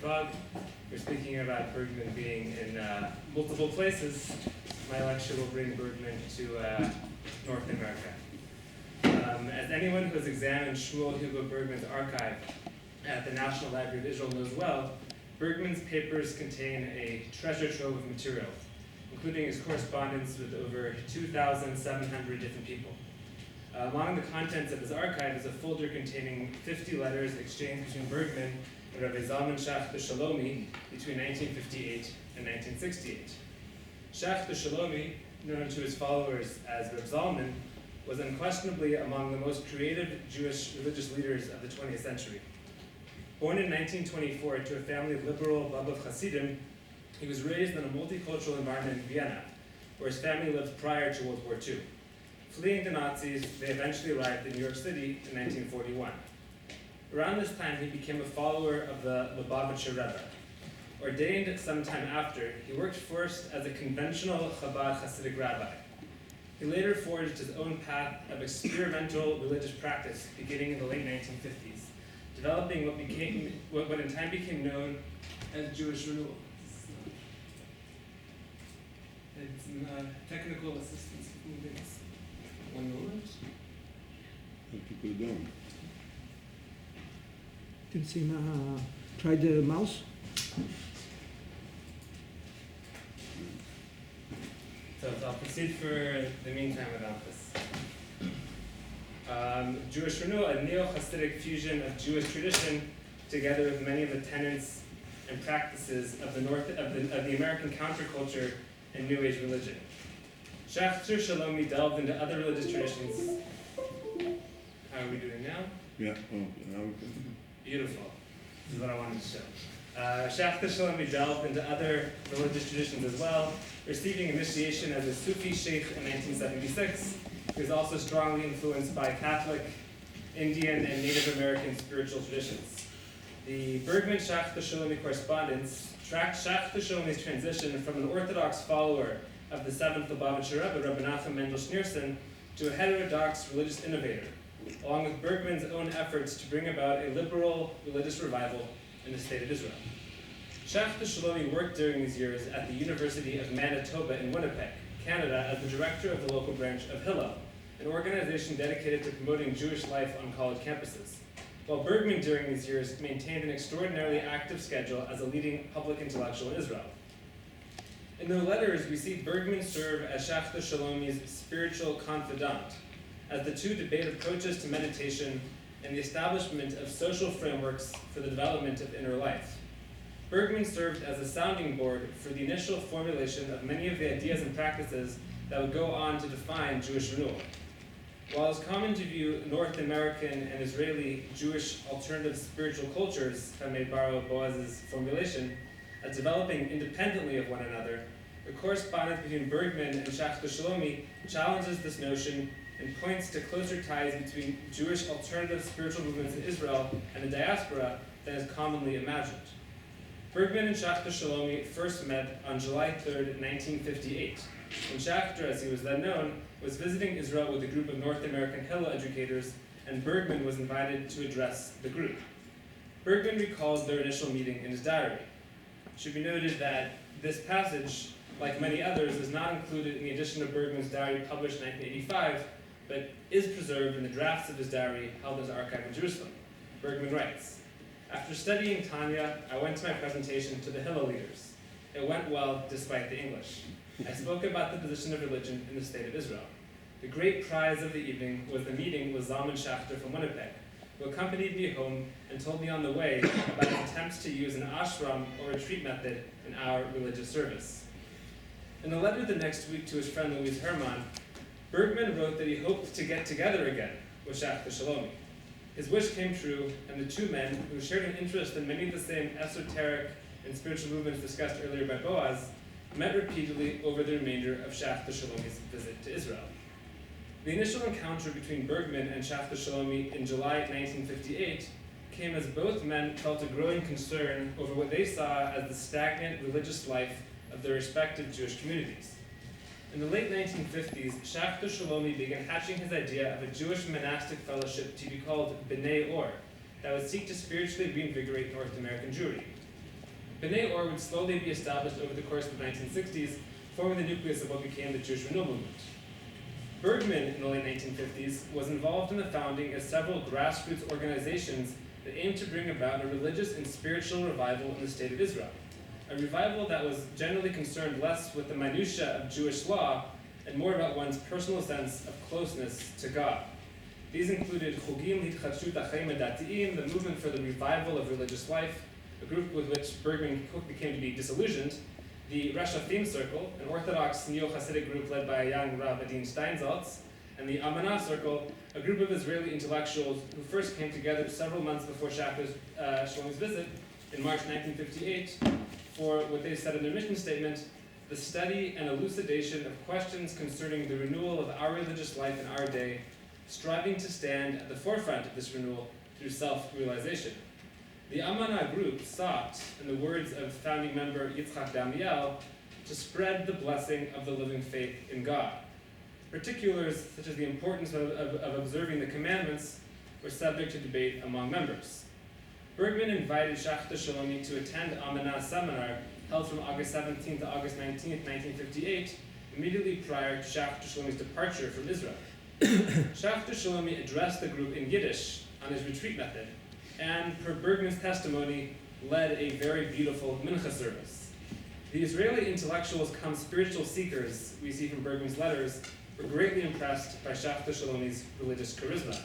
Prague. We're speaking about Bergmann being in multiple places. My lecture will bring Bergmann to North America. As anyone who has examined Shmuel Hugo Bergmann's archive at the National Library of Israel knows well, Bergmann's papers contain a treasure trove of material, including his correspondence with over 2,700 different people. Among the contents of his archive is a folder containing 50 letters exchanged between Bergmann and Rabbi Zalman Schachter-Shalomi between 1958 and 1968. Schachter-Shalomi, known to his followers as Reb Zalman, was unquestionably among the most creative Jewish religious leaders of the 20th century. Born in 1924 to a family of liberal Baba Hasidim, he was raised in a multicultural environment in Vienna, where his family lived prior to World War II. Fleeing the Nazis, they eventually arrived in New York City in 1941. Around this time, he became a follower of the Lubavitcher Rebbe. Ordained sometime after, he worked first as a conventional Chabad Hasidic rabbi. He later forged his own path of experimental religious practice beginning in the late 1950s, developing what in time became known as Jewish renewal. It's technical assistance. One moment. Put it down. Can see try the mouse. So I'll proceed for the meantime without this. Jewish renewal, a neo-Hasidic fusion of Jewish tradition, together with many of the tenets and practices of the American counterculture and New Age religion. Schachter-Shalomi delved into other religious traditions. How are we doing now? Yeah. Oh, now we can. Beautiful. This is what I wanted to show. Schachter-Shalomi delved into other religious traditions as well, receiving initiation as a Sufi sheikh in 1976. He was also strongly influenced by Catholic, Indian, and Native American spiritual traditions. The Bergmann-Schachter-Shalomi correspondence tracked Schachter-Shalomi's transition from an Orthodox follower of the seventh Lubavitcher Rebbe, Rabbi Nachum Mendel Schneerson, to a heterodox religious innovator, along with Bergmann's own efforts to bring about a liberal religious revival in the state of Israel. Schachter-Shalomi worked during these years at the University of Manitoba in Winnipeg, Canada, as the director of the local branch of Hillel, an organization dedicated to promoting Jewish life on college campuses. While Bergmann during these years maintained an extraordinarily active schedule as a leading public intellectual in Israel. In their letters, we see Bergmann serve as Schachter-Shalomi's spiritual confidant, as the two debate approaches to meditation and the establishment of social frameworks for the development of inner life. Bergmann served as a sounding board for the initial formulation of many of the ideas and practices that would go on to define Jewish renewal. While it's common to view North American and Israeli Jewish alternative spiritual cultures, if I may borrow Boaz's formulation, as developing independently of one another, the correspondence between Bergmann and Schachter-Shalomi challenges this notion and points to closer ties between Jewish alternative spiritual movements in Israel and the diaspora than is commonly imagined. Bergmann and Schachter-Shalomi first met on July 3rd, 1958, when Schachter, as he was then known, was visiting Israel with a group of North American Hillel educators, and Bergmann was invited to address the group. Bergmann recalls their initial meeting in his diary. It should be noted that this passage, like many others, is not included in the edition of Bergmann's diary published in 1985, but is preserved in the drafts of his diary held in his archive in Jerusalem. Bergmann writes, "After studying Tanya, I went to my presentation to the Hillel leaders. It went well despite the English. I spoke about the position of religion in the state of Israel. The great prize of the evening was the meeting with Zalman Schachter from Winnipeg, who accompanied me home and told me on the way about his attempts to use an ashram or retreat method in our religious service." In a letter the next week to his friend Louise Hermann, Bergmann wrote that he hoped to get together again with Schachter-Shalomi. His wish came true, and the two men, who shared an interest in many of the same esoteric and spiritual movements discussed earlier by Boaz, met repeatedly over the remainder of Schachter-Shalomi's visit to Israel. The initial encounter between Bergmann and Schachter-Shalomi in July 1958 came as both men felt a growing concern over what they saw as the stagnant religious life of their respective Jewish communities. In the late 1950s, Schachter-Shalomi began hatching his idea of a Jewish monastic fellowship to be called B'nai Or, that would seek to spiritually reinvigorate North American Jewry. B'nai Or would slowly be established over the course of the 1960s, forming the nucleus of what became the Jewish renewal movement. Bergmann, in the late 1950s, was involved in the founding of several grassroots organizations that aimed to bring about a religious and spiritual revival in the state of Israel. A revival that was generally concerned less with the minutiae of Jewish law and more about one's personal sense of closeness to God. These included Chugim Hitchadshut Achayim Datiim, the movement for the revival of religious life, a group with which Bergmann became to be disillusioned, the Reshafim Circle, an Orthodox neo-Hasidic group led by a young Rav Adin Steinsaltz, and the Amanah Circle, a group of Israeli intellectuals who first came together several months before Schachter-Shalomi's visit in March 1958 for what they said in their mission statement, the study and elucidation of questions concerning the renewal of our religious life in our day, striving to stand at the forefront of this renewal through self-realization. The Amanah group sought, in the words of founding member Yitzchak Damiel, to spread the blessing of the living faith in God. Particulars such as the importance of observing the commandments were subject to debate among members. Bergmann invited Schachter-Shalomi to attend Amanah's seminar held from August 17th to August 19th, 1958, immediately prior to Schachter-Shalomi's departure from Israel. Schachter-Shalomi addressed the group in Yiddish on his retreat method, and per Bergmann's testimony, led a very beautiful mincha service. The Israeli intellectuals come spiritual seekers, we see from Bergmann's letters, were greatly impressed by Schachter-Shalomi's religious charisma.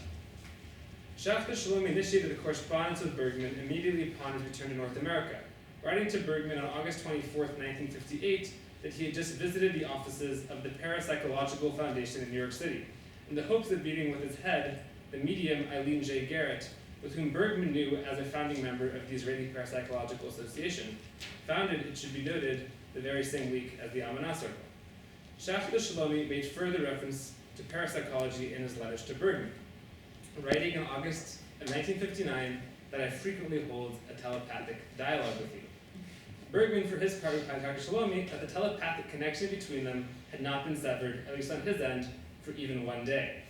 Schachter-Shalomi initiated a correspondence with Bergmann immediately upon his return to North America, writing to Bergmann on August 24th, 1958, that he had just visited the offices of the Parapsychological Foundation in New York City, in the hopes of meeting with its head, the medium Eileen J. Garrett, with whom Bergmann knew as a founding member of the Israeli Parapsychological Association, founded, it should be noted, the very same week as the Amanah Circle. Schachter-Shalomi made further reference to parapsychology in his letters to Bergmann, writing in August of 1959 that I frequently hold a telepathic dialogue with you. Bergmann, for his part, replied to Schachter-Shalomi that the telepathic connection between them had not been severed, at least on his end, for even one day.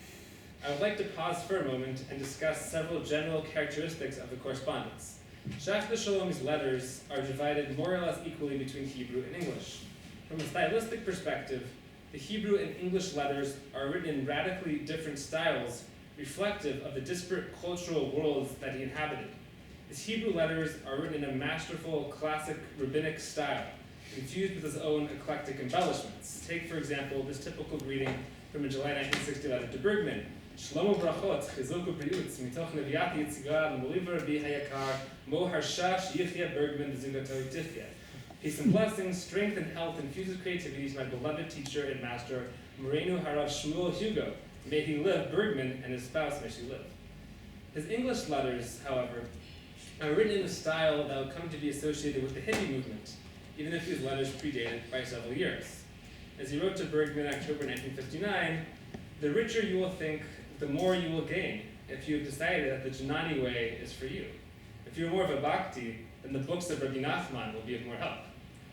I would like to pause for a moment and discuss several general characteristics of the correspondence. Schachter-Shalomi's letters are divided more or less equally between Hebrew and English. From a stylistic perspective, the Hebrew and English letters are written in radically different styles, reflective of the disparate cultural worlds that he inhabited. His Hebrew letters are written in a masterful, classic rabbinic style, infused with his own eclectic embellishments. Take, for example, this typical greeting from a July 1960 letter to Bergmann. Shlomo brachot, chizuk u'briut, mitoch neviat yitzigah, l'moliv rabbi hayakar, mo harshash yichya Bergmann d'zugato tichya. Peace and blessings, strength and health infuses creativity to my beloved teacher and master, Morenu Harav Shmuel Hugo. May he live, Bergmann, and his spouse may she live. His English letters, however, are written in a style that would come to be associated with the hippie movement, even if these letters predated by several years. As he wrote to Bergmann in October 1959, the richer you will think, the more you will gain if you have decided that the Janani way is for you. If you're more of a bhakti, then the books of Rabbi Nachman will be of more help.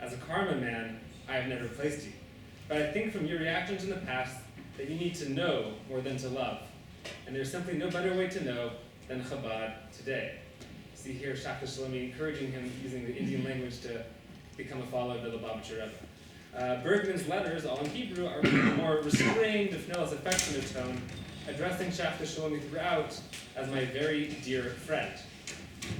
As a karma man, I have never replaced you. But I think from your reactions in the past that you need to know more than to love. And there's simply no better way to know than Chabad today. See here Schachter-Shalomi encouraging him using the Indian language to become a follower of the Lubavitcher Rebbe. Bergmann's letters, all in Hebrew, are in a more restrained, if no less affectionate tone, addressing Schachter-Shalomi throughout as my very dear friend.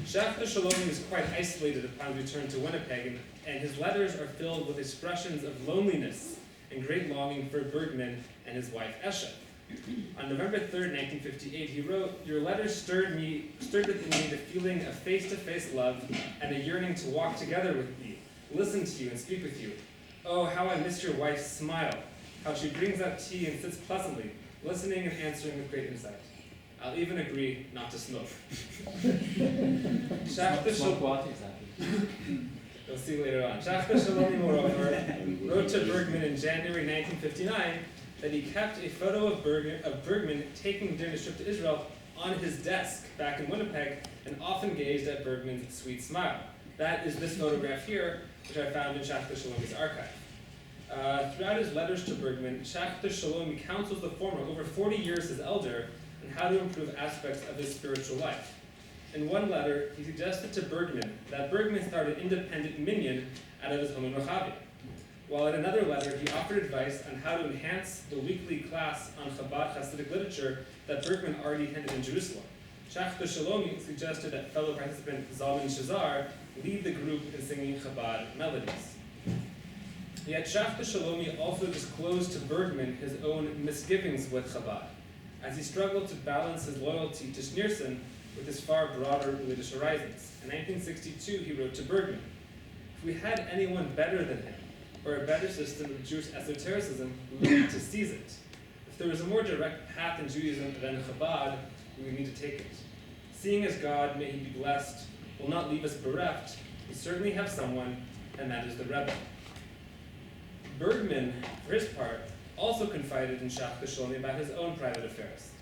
Schachter-Shalomi is quite isolated upon his return to Winnipeg, and his letters are filled with expressions of loneliness and great longing for Bergmann and his wife Esha. On November 3rd, 1958, he wrote, "Your letters stirred within me the feeling of face-to-face love and a yearning to walk together with you, listen to you and speak with you. Oh, how I miss your wife's smile, how she brings out tea and sits pleasantly, listening and answering with great insight. I'll even agree not to smoke." Smoke what exactly? We'll see later on. Schachter-Shalomi, moreover, wrote to Bergmann in January 1959 that he kept a photo of Bergmann taking during his trip to Israel on his desk back in Winnipeg and often gazed at Bergmann's sweet smile. That is this photograph here, which I found in Schachter-Shalomi's archive. Throughout his letters to Bergmann, Schachter-Shalomi counsels the former, over 40 years his elder, on how to improve aspects of his spiritual life. In one letter, he suggested to Bergmann that Bergmann start an independent minyan out of his home in Rochavi, while in another letter he offered advice on how to enhance the weekly class on Chabad Hasidic literature that Bergmann already attended in Jerusalem. Schachter-Shalomi suggested that fellow participant Zalman Shazar lead the group in singing Chabad melodies. Yet Schachter-Shalomi also disclosed to Bergmann his own misgivings with Chabad, as he struggled to balance his loyalty to Schneerson with his far broader religious horizons. In 1962, he wrote to Bergmann, "If we had anyone better than him, or a better system of Jewish esotericism, we would need to seize it. If there was a more direct path in Judaism than Chabad, we would need to take it. Seeing as God, may he be blessed, will not leave us bereft, we certainly have someone, and that is the Rebbe." Bergmann, for his part, also confided in Schachter-Shalomi about his own private affairs.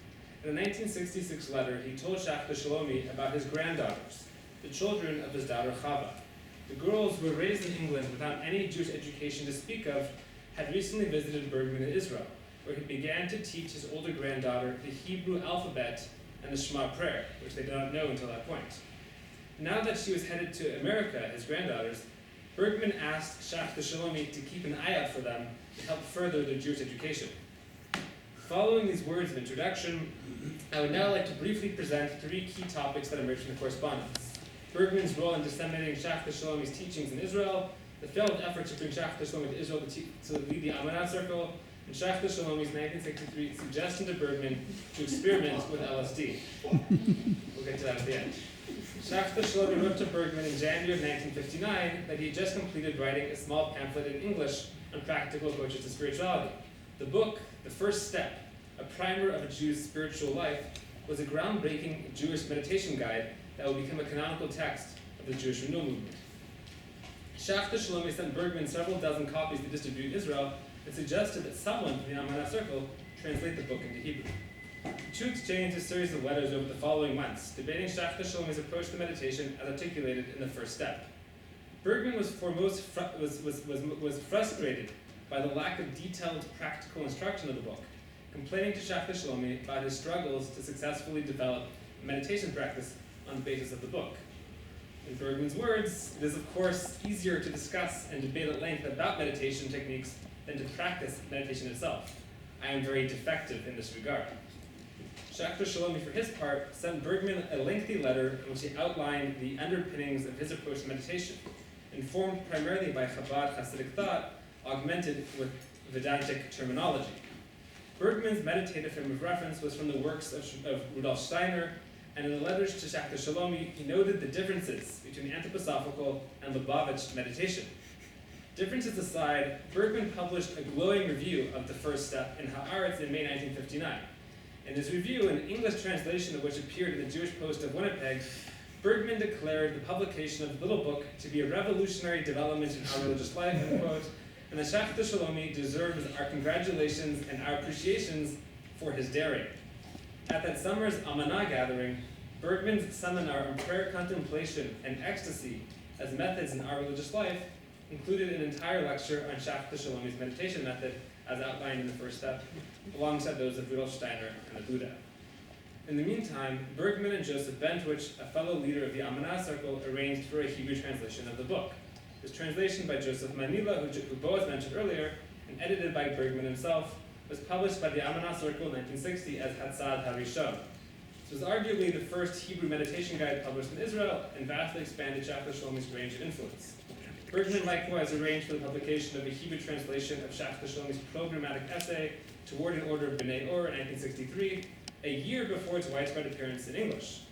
In a 1966 letter, he told Schachter-Shalomi about his granddaughters, the children of his daughter Chava. The girls who were raised in England without any Jewish education to speak of had recently visited Bergmann in Israel, where he began to teach his older granddaughter the Hebrew alphabet and the Shema prayer, which they did not know until that point. Now that she was headed to America, his granddaughters, Bergmann asked Schachter-Shalomi to keep an eye out for them to help further their Jewish education. Following these words of introduction, I would now like to briefly present three key topics that emerged from the correspondence: Bergmann's role in disseminating Schachter-Shalomi's teachings in Israel, the failed effort to bring Schachter-Shalomi to Israel to lead the Amanat Circle, and Schachter-Shalomi's 1963 suggestion to Bergmann to experiment with LSD. We'll get to that at the end. Schachter-Shalomi wrote to Bergmann in January of 1959 that he had just completed writing a small pamphlet in English on practical approaches to spirituality. The book, The First Step, a primer of a Jew's spiritual life, was a groundbreaking Jewish meditation guide that would become a canonical text of the Jewish renewal movement. Schachter-Shalomi sent Bergmann several dozen copies to distribute in Israel and suggested that someone from the Amanat Circle translate the book into Hebrew. The two exchanged a series of letters over the following months, debating Schachter-Shalomi's approach to meditation as articulated in The First Step. Bergmann was frustrated by the lack of detailed practical instruction of the book, complaining to Schachter-Shalomi about his struggles to successfully develop a meditation practice on the basis of the book. In Bergmann's words, it is of course easier to discuss and debate at length about meditation techniques than to practice meditation itself. I am very defective in this regard. Schachter-Shalomi, for his part, sent Bergmann a lengthy letter in which he outlined the underpinnings of his approach to meditation, informed primarily by Chabad Hasidic thought, augmented with Vedantic terminology. Bergmann's meditative frame of reference was from the works of Rudolf Steiner, and in the letters to Schachter-Shalomi, he noted the differences between anthroposophical and Lubavitch meditation. Differences aside, Bergmann published a glowing review of The First Step in Haaretz in May 1959. In his review, an English translation of which appeared in the Jewish Post of Winnipeg, Bergmann declared the publication of the little book to be a revolutionary development in our religious life, quote, and that Schachter-Shalomi deserves our congratulations and our appreciations for his daring. At that summer's Amanah gathering, Bergmann's seminar on prayer contemplation and ecstasy as methods in our religious life included an entire lecture on Schachter-Shalomi's meditation method as outlined in The First Step, alongside those of Rudolf Steiner and the Buddha. In the meantime, Bergmann and Joseph Bentwich, a fellow leader of the Amanah Circle, arranged for a Hebrew translation of the book. This translation by Joseph Manila, who Boaz mentioned earlier, and edited by Bergmann himself, was published by the Amanah Circle in 1960 as Hatzad HaRishon. This was arguably the first Hebrew meditation guide published in Israel and vastly expanded Schachter-Shalomi's range of influence. Bergmann likewise arranged for the publication of a Hebrew translation of Schachter-Shalomi's programmatic essay, Toward an Order of B'nai Or, in 1963, a year before its widespread appearance in English.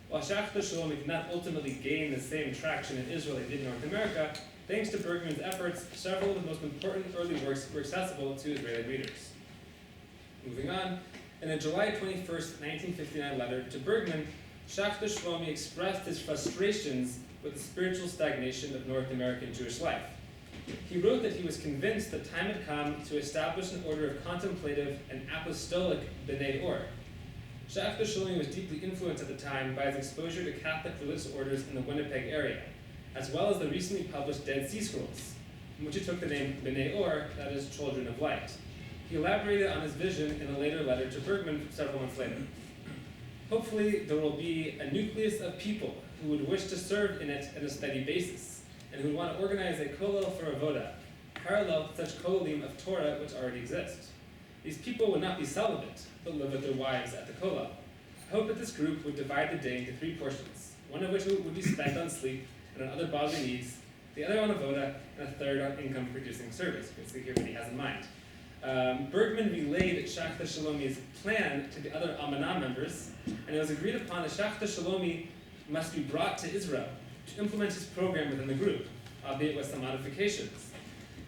While Schachter-Shalomi did not ultimately gain the same traction in Israel as he did in North America, thanks to Bergmann's efforts, several of the most important early works were accessible to Israeli readers. Moving on, in a July 21, 1959 letter to Bergmann, Schachter-Shalomi expressed his frustrations with the spiritual stagnation of North American Jewish life. He wrote that he was convinced the time had come to establish an order of contemplative and apostolic B'nai Or. Schachter-Shalomi was deeply influenced at the time by his exposure to Catholic religious orders in the Winnipeg area, as well as the recently published Dead Sea Scrolls, from which he took the name B'nai Or, that is, Children of Light. He elaborated on his vision in a later letter to Bergmann several months later. Hopefully, there will be a nucleus of people who would wish to serve in it on a steady basis, and who would want to organize a kollel for avoda, parallel to such kollelim of Torah which already exist. These people would not be celibate, but live with their wives at the kollel. I hope that this group would divide the day into 3 portions, one of which would be spent on sleep and on other bodily needs, the other on avoda, and a third on income-producing service. You can see here what he has in mind. Bergmann relayed Schachter-Shalomi's plan to the other Amanah members, and it was agreed upon that Schachter-Shalomi must be brought to Israel to implement his program within the group, albeit with some modifications.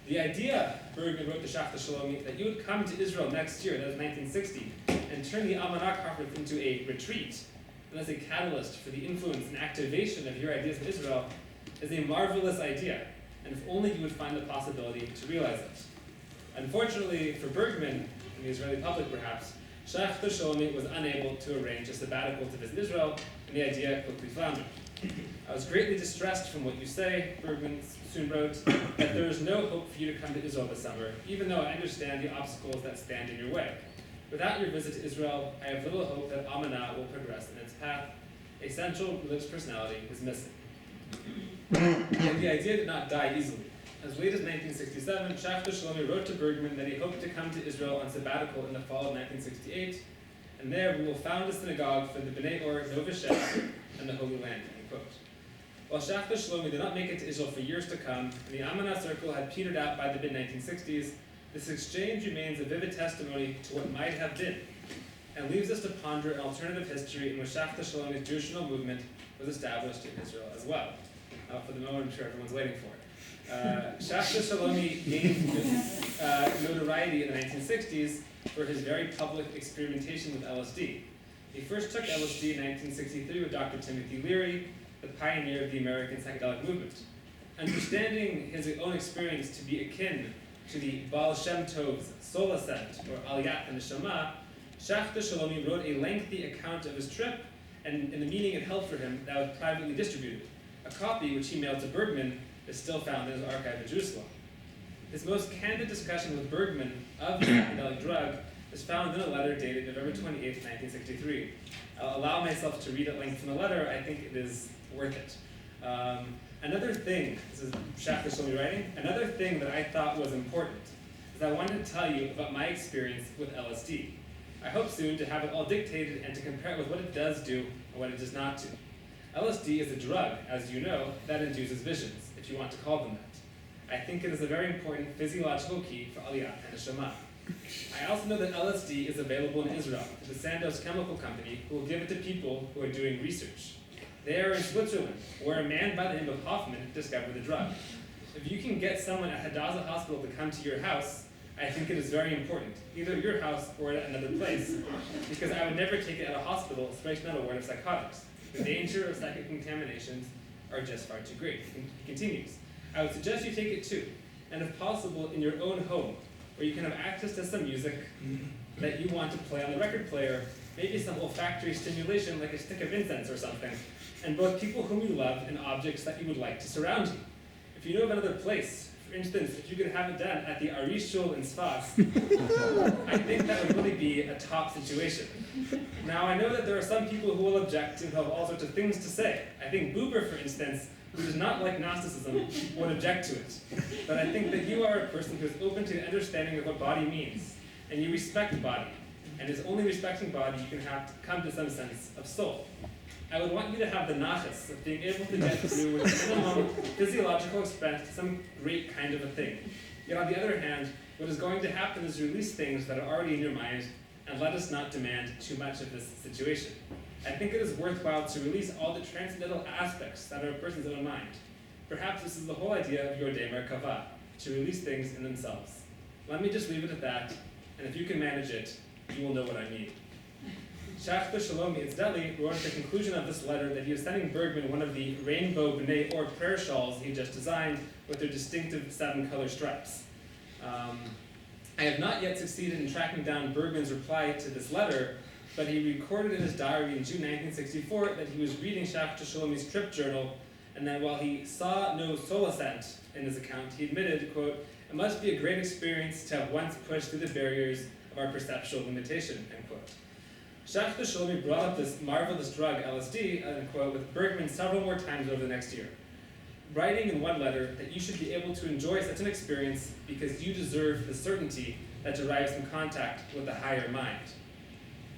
The idea, Bergmann wrote to Schachter-Shalomi, that you would come to Israel next year, that was 1960, and turn the Amanah conference into a retreat, and as a catalyst for the influence and activation of your ideas in Israel, is a marvelous idea, and if only you would find the possibility to realize it. Unfortunately for Bergmann, and the Israeli public perhaps, Schachter-Shalomi was unable to arrange a sabbatical to visit Israel, and the idea quickly floundered. I was greatly distressed from what you say, Bergmann soon wrote, that there is no hope for you to come to Israel this summer, even though I understand the obstacles that stand in your way. Without your visit to Israel, I have little hope that Amanah will progress in its path. A central religious personality is missing. Yet the idea did not die easily. As late as 1967, Schachter-Shalomi wrote to Bergmann that he hoped to come to Israel on sabbatical in the fall of 1968, and there we will found a synagogue for the B'nai Or Novashet and the Holy Land, end quote. While Schachter-Shalomi did not make it to Israel for years to come, and the Amanah circle had petered out by the mid-1960s, this exchange remains a vivid testimony to what might have been, and leaves us to ponder an alternative history in which Schachter-Shalomi's Jewish movement was established in Israel as well. For the moment, I'm sure everyone's waiting for it. Schachter-Shalomi gained notoriety in the 1960s for his very public experimentation with LSD. He first took LSD in 1963 with Dr. Timothy Leary, the pioneer of the American psychedelic movement. Understanding his own experience to be akin to the Baal Shem Tov's soul ascent, or Aliyat Neshama, Schachter-Shalomi wrote a lengthy account of his trip and the meaning it held for him that was privately distributed. A copy, which he mailed to Bergmann, is still found in his archive in Jerusalem. His most candid discussion with Bergmann of the psychedelic drug is found in a letter dated November 28, 1963. I'll allow myself to read at length from the letter. I think it is worth it. Another thing, this is Schachter-Shalomi writing, another thing that I thought was important is I wanted to tell you about my experience with LSD. I hope soon to have it all dictated and to compare it with what it does do and what it does not do. LSD is a drug, as you know, that induces visions, if you want to call them that. I think it is a very important physiological key for Aliyat and Neshama. I also know that LSD is available in Israel to the Sandoz Chemical Company, who will give it to people who are doing research. They are in Switzerland, where a man by the name of Hoffman discovered the drug. If you can get someone at Hadassah Hospital to come to your house, I think it is very important, either at your house or at another place, because I would never take it at a hospital, especially not a ward of psychotics. The danger of psychic contaminations are just far too great. He continues. I would suggest you take it too, and if possible, in your own home, where you can have access to some music that you want to play on the record player, maybe some olfactory stimulation like a stick of incense or something, and both people whom you love and objects that you would like to surround you. If you know of another place, for instance, if you could have it done at the Arishul in Sfas, I think that would really be a top situation. Now, I know that there are some people who will object and who have all sorts of things to say. I think Buber, for instance, who does not like Gnosticism, would object to it. But I think that you are a person who is open to the understanding of what body means, and you respect body. And it's only respecting body you can have to come to some sense of soul. I would want you to have the nachas of being able to get through with minimum physiological expense some great kind of a thing. Yet on the other hand, what is going to happen is release things that are already in your mind, and let us not demand too much of this situation. I think it is worthwhile to release all the transcendental aspects that are a person's own mind. Perhaps this is the whole idea of your Demer Kava, to release things in themselves. Let me just leave it at that, and if you can manage it, you will know what I mean. Schachter-Shalomi incidentally wrote at the conclusion of this letter that he was sending Bergmann one of the rainbow B'nai Or prayer shawls he just designed with their distinctive 7-color stripes. I have not yet succeeded in tracking down Bergmann's reply to this letter, but he recorded in his diary in June 1964 that he was reading Schachter-Shalomi's trip journal, and that while he saw no soul ascent in his account, he admitted, quote, "It must be a great experience to have once pushed through the barriers of our perceptual limitation," end quote. Schachter-Shalomi brought up this marvelous drug, LSD, unquote, with Bergmann several more times over the next year, writing in one letter that you should be able to enjoy such an experience because you deserve the certainty that derives from contact with the higher mind.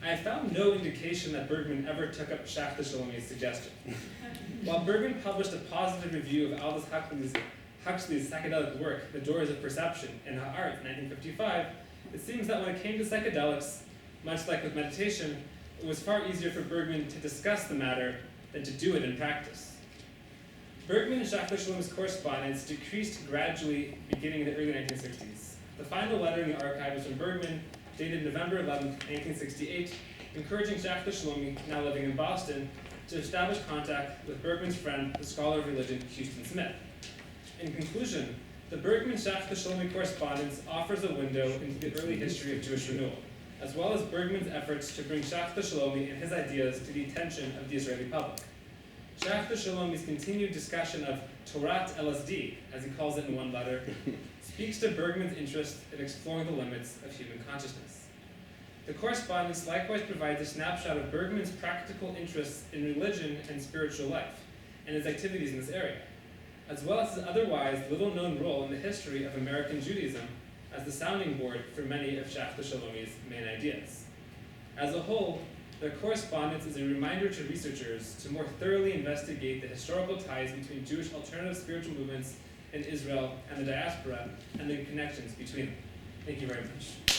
I have found no indication that Bergmann ever took up Schachter-Shalomi's suggestion. While Bergmann published a positive review of Aldous Huxley's psychedelic work, The Doors of Perception, in Art in 1955, it seems that when it came to psychedelics, much like with meditation, it was far easier for Bergmann to discuss the matter than to do it in practice. Bergmann and Schachter-Shalomi's correspondence decreased gradually beginning in the early 1960s. The final letter in the archive was from Bergmann, dated November 11, 1968, encouraging Schachter-Shalomi, now living in Boston, to establish contact with Bergmann's friend, the scholar of religion, Houston Smith. In conclusion, the Bergmann-Schachter-Shalomi correspondence offers a window into the early history of Jewish renewal, as well as Bergmann's efforts to bring Schachter-Shalomi and his ideas to the attention of the Israeli public. Schachter-Shalomi's continued discussion of Torat LSD, as he calls it in one letter, speaks to Bergmann's interest in exploring the limits of human consciousness. The correspondence likewise provides a snapshot of Bergmann's practical interests in religion and spiritual life, and his activities in this area, as well as his otherwise little-known role in the history of American Judaism as the sounding board for many of Schachter-Shalomi's main ideas. As a whole, their correspondence is a reminder to researchers to more thoroughly investigate the historical ties between Jewish alternative spiritual movements in Israel and the diaspora, and the connections between them. Thank you very much.